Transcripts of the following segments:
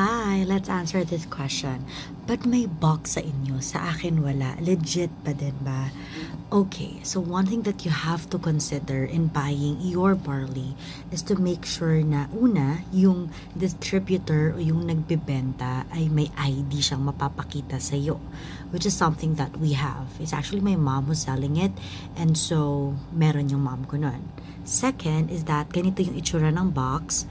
Hi, let's answer this question. But may box sa inyo, sa akin wala. Legit pa din ba? Okay, so one thing that you have to consider in buying your barley is to make sure na una, yung distributor o yung nagbebenta ay may ID siyang mapapakita sa iyo, which is something that we have. It's actually my mom who's selling it, and so meron yung mom ko nun. Second is that ganito yung itsura ng box.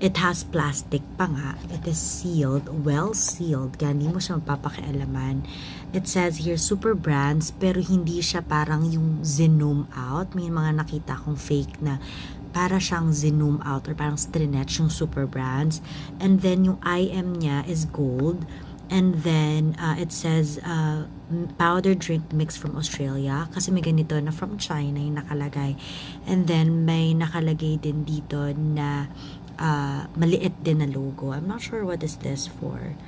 It has plastic pa nga. It is sealed, well sealed. Kaya hindi mo siya mapapakialaman. It says here, super brands, pero hindi siya parang yung zoom out. May mga nakita akong fake na para siyang zoom out or parang stretch yung super brands. And then yung IM niya is gold. And then it says powder drink mix from Australia. Kasi may ganito na from China yung nakalagay. And then may nakalagay din dito na maliit din na logo. I'm not sure what is this for.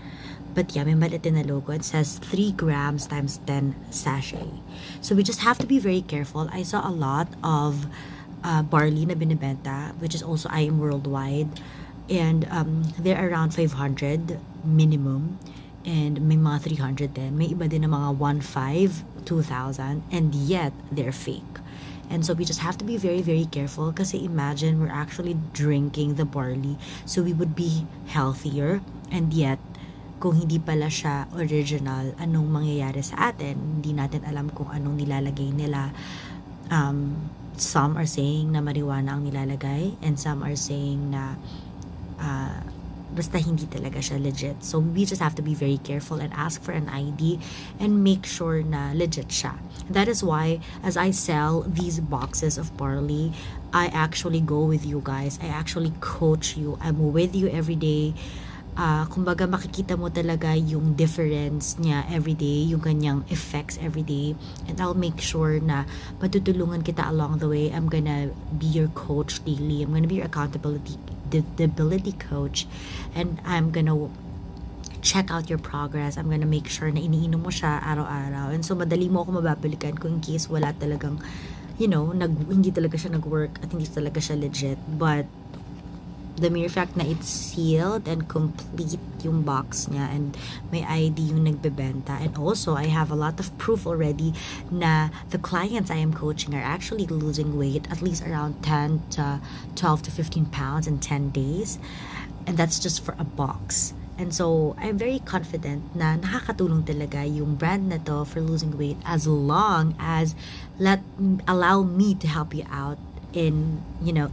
But yeah, may maliit din na logo. It says 3 grams times 10 sachet. So we just have to be very careful. I saw a lot of barley na binibenta, which is also IM worldwide. And they're around 500 minimum. And may mga 300 din. May iba din na mga 1,500, 2,000. And yet, they're fake. And so we just have to be very, very careful kasi imagine we're actually drinking the barley. So we would be healthier. And yet, kung hindi pala siya original, anong mangyayari sa atin? Hindi natin alam kung anong nilalagay nila. Some are saying na marijuana ang nilalagay, and some are saying na basta hindi talaga siya legit. So we just have to be very careful and ask for an ID and make sure na legit siya. That is why as I sell these boxes of barley, I actually go with you guys. I actually coach you. I'm with you every day. Kumbaga makikita mo talaga yung difference niya everyday, yung kanyang effects everyday, and I'll make sure na matutulungan kita along the way. I'm gonna be your coach daily. I'm gonna be your accountability coach, and I'm gonna check out your progress. I'm gonna make sure na iniinom mo siya araw-araw, and so madali mo ako mababalikan kung in case wala talagang, hindi talaga siya nag-work at hindi talaga siya legit. But the mere fact na it's sealed and complete yung box niya, and may ID yung nagbebenta, and also I have a lot of proof already na the clients I am coaching are actually losing weight at least around 10 to 12 to 15 pounds in 10 days, and that's just for a box. And so I'm very confident na nakakatulong talaga yung brand na to for losing weight, as long as allow me to help you out in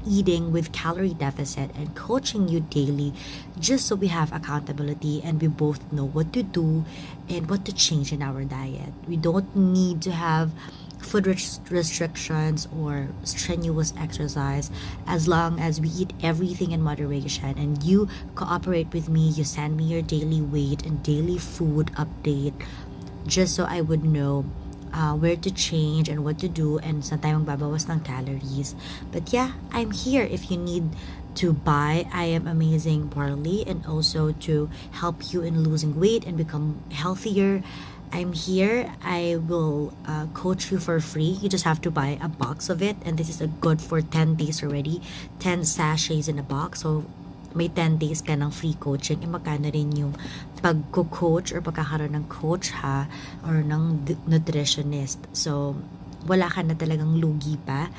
eating with calorie deficit and coaching you daily, just so we have accountability and we both know what to do and what to change in our diet. We don't need to have food restrictions or strenuous exercise, as long as we eat everything in moderation and you cooperate with me. You send me your daily weight and daily food update, just so I would know where to change and what to do, and saan tayo magbabawas ng calories. But yeah, I'm here if you need to buy I Am Amazing barley and also to help you in losing weight and become healthier. I'm here. I will coach you for free. You just have to buy a box of it, and this is a good for 10 days already. 10 sachets in a box, so may 10 days ka ng free coaching. Magkano rin yung pagko-coach or pagkakaroon ng coach or ng nutritionist. So wala ka na talagang lugi pa.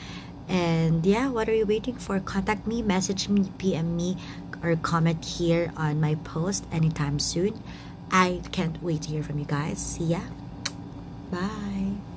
And yeah, what are you waiting for? Contact me, message me, PM me, or comment here on my post anytime soon. I can't wait to hear from you guys. See ya. Bye.